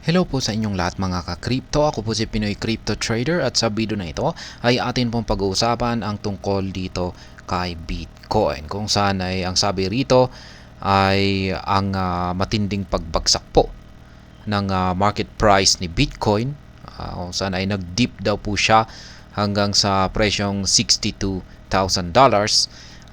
Hello po sa inyong lahat mga ka-crypto. Ako po si Pinoy Crypto Trader at sa video na ito ay atin pong pag-uusapan ang tungkol dito kay Bitcoin. Kung saan ay ang sabi rito ay ang matinding pagbagsak po ng market price ni Bitcoin. Kung saan ay nag-dip daw po siya hanggang sa presyong $62,000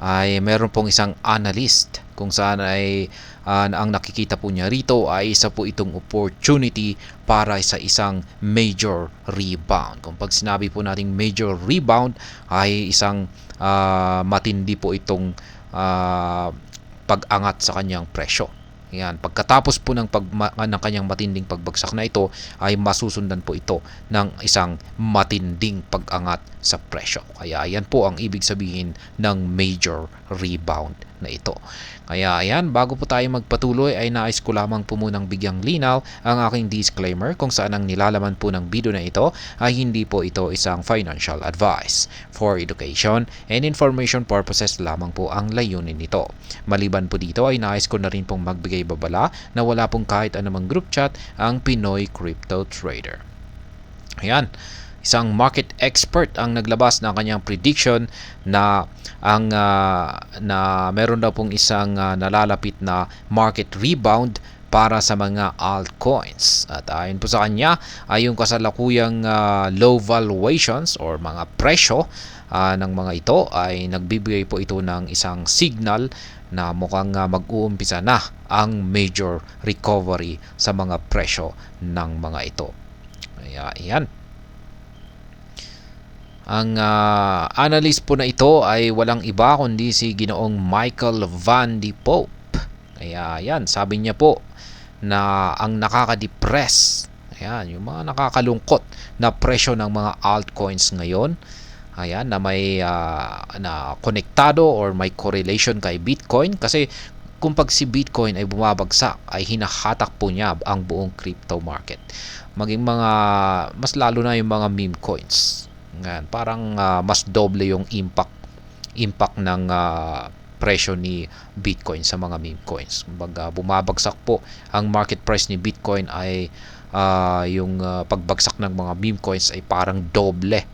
ay meron pong isang analyst kung saan ay ang nakikita po niya rito ay isa po itong opportunity para sa isang major rebound. Kung pag sinabi po nating major rebound ay isang matindi po itong pag-angat sa kanyang presyo. Yan, pagkatapos po ng kanyang matinding pagbagsak na ito ay masusundan po ito ng isang matinding pag-angat sa presyo. Kaya yan po ang ibig sabihin ng major rebound na ito. Kaya ayan, bago po tayo magpatuloy ay nais ko lamang po munang bigyang linaw ang aking disclaimer kung saan ang nilalaman po ng video na ito ay hindi po ito isang financial advice. For education and information purposes lamang po ang layunin nito. Maliban po dito ay nais ko na rin pong magbigay babala na wala pong kahit anumang group chat ang Pinoy Crypto Trader. Ayan, isang market expert ang naglabas ng kanyang prediction na meron daw pong isang nalalapit na market rebound para sa mga altcoins. At ayon po sa kanya ay yung kasalukuyang low valuations or mga presyo ng mga ito ay nagbibigay po ito ng isang signal na mukhang mag-uumpisa na ang major recovery sa mga presyo ng mga ito. Kaya iyan. Ang analyst po na ito ay walang iba kundi si Ginoong Michael Van de Poppe. Kaya yan, sabi niya po na ang nakaka-depress, ayan, yung mga nakakalungkot na presyo ng mga altcoins ngayon, ayan, na may na konektado or may correlation kay Bitcoin. Kasi kung pag si Bitcoin ay bumabagsak, ay hinahatak po niya ang buong crypto market. Maging mga, mas lalo na yung mga meme coins. Ngayon, parang mas doble yung impact ng presyo ni Bitcoin sa mga meme coins. Kumbaga, bumabagsak po ang market price ni Bitcoin ay yung pagbagsak ng mga meme coins ay parang doble.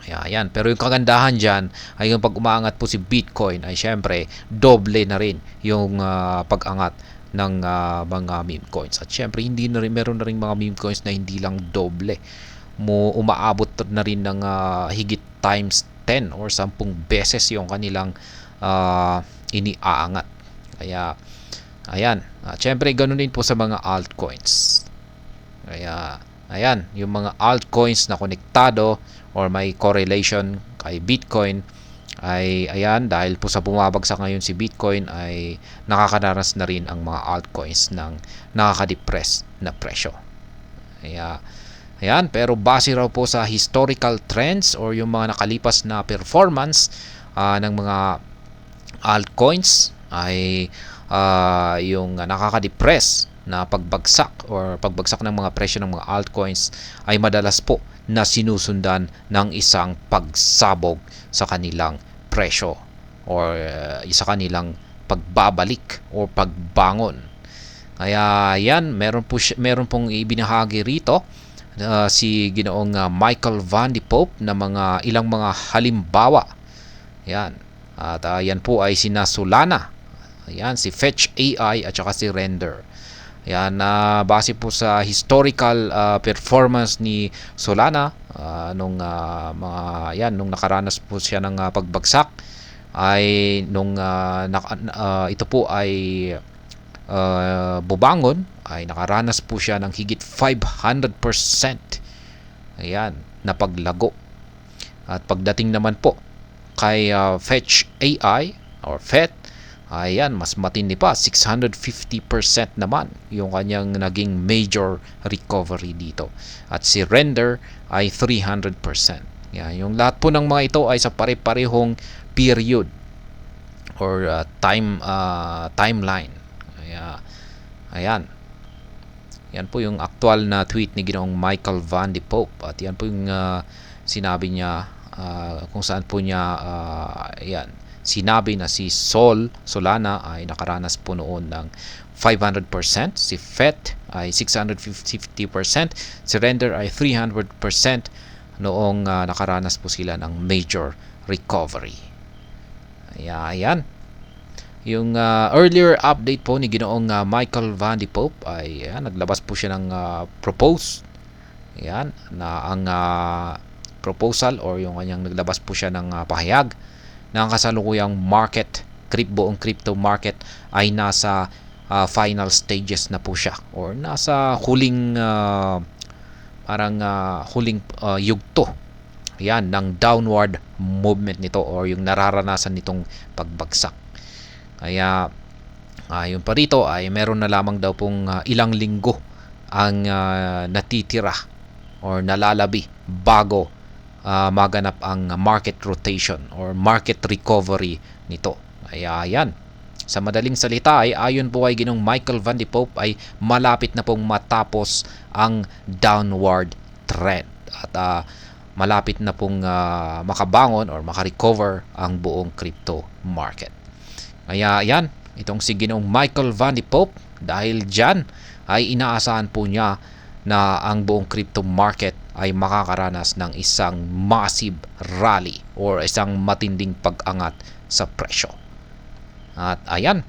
Ayan. Pero yung kagandahan dyan ay yung pag umaangat po si Bitcoin ay syempre doble na rin yung pag-angat ng mga meme coins. At syempre hindi na rin, meron na rin mga meme coins na hindi lang doble, umaabot na rin ng higit times 10 or 10 beses yung kanilang iniaangat. Kaya ayan, syempre ganun din po sa mga altcoins. Kaya ayan, yung mga altcoins na konektado or may correlation kay Bitcoin ay ayan, dahil po sa bumabagsak ngayon si Bitcoin ay nakakaranas na rin ang mga altcoins ng nakaka-depress na presyo. Kaya ayan, pero base raw po sa historical trends or yung mga nakalipas na performance ng mga altcoins ay yung nakaka-depress na pagbagsak or pagbagsak ng mga presyo ng mga altcoins ay madalas po na sinusundan ng isang pagsabog sa kanilang presyo or sa kanilang pagbabalik or pagbangon. Kaya yan, meron pong ibinahagi rito si Ginoong Michael Van de Poppe na ilang mga halimbawa. Yan. At yan po ay sina Solana. Yan, si Fetch AI at saka si Render. Yan, base po sa historical performance ni Solana nung nakaranas po siya ng pagbagsak ay ito po ay bubangon ay nakaranas po siya ng higit 500% ayan, na paglago. At pagdating naman po kay Fetch AI or FET, ayan, mas matindi pa, 650% naman yung kanyang naging major recovery dito. At si Render ay 300%. Yan, yung lahat po ng mga ito ay sa pare-parehong period or timeline. Ayan. Yan po yung actual na tweet ni Ginoong Michael Van de Poppe. At yan po yung sinabi niya kung saan po niya sinabi na si Solana ay nakaranas po noon ng 500%, si FET ay 650%, surrender ay 300% noong nakaranas po sila ng major recovery. Ayan. Yung earlier update po ni Ginoong Michael Van de Pope ay naglabas po siya ng propose. Ayan, na ang proposal or yung kanyang naglabas po siya ng pahayag na ang kasalukuyang buong crypto market ay nasa final stages na po siya or nasa huling yugto ng downward movement nito or yung nararanasan nitong pagbagsak. Kaya yun pa rito ay meron na lamang daw pong ilang linggo ang natitira or nalalabi bago maganap ang market rotation or market recovery nito. Kaya yan, sa madaling salita ay ayon po kay Ginong Michael Van de Pope ay malapit na pong matapos ang downward trend at malapit na pong makabangon or makarecover ang buong crypto market. Kaya yan, itong si Ginong Michael Van de Pope, dahil dyan ay inaasahan po niya na ang buong crypto market ay makakaranas ng isang massive rally or isang matinding pag-angat sa presyo. At ayan,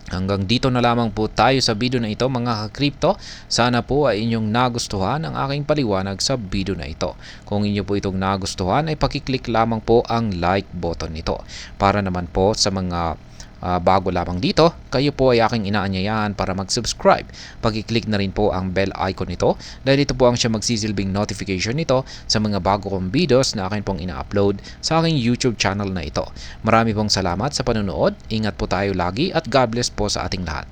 hanggang dito na lamang po tayo sa video na ito mga ka-crypto. Sana po ay inyong nagustuhan ang aking paliwanag sa video na ito. Kung inyo po itong nagustuhan ay pakiclick lamang po ang like button nito. Para naman po sa mga bago lamang dito, kayo po ay aking inaanyayahan para mag-subscribe. Pag-click na rin po ang bell icon nito dahil ito po ang siya magsisilbing notification nito sa mga bago kong videos na akin pong ina-upload sa aking YouTube channel na ito. Marami pong salamat sa panonood. Ingat po tayo lagi at God bless po sa ating lahat.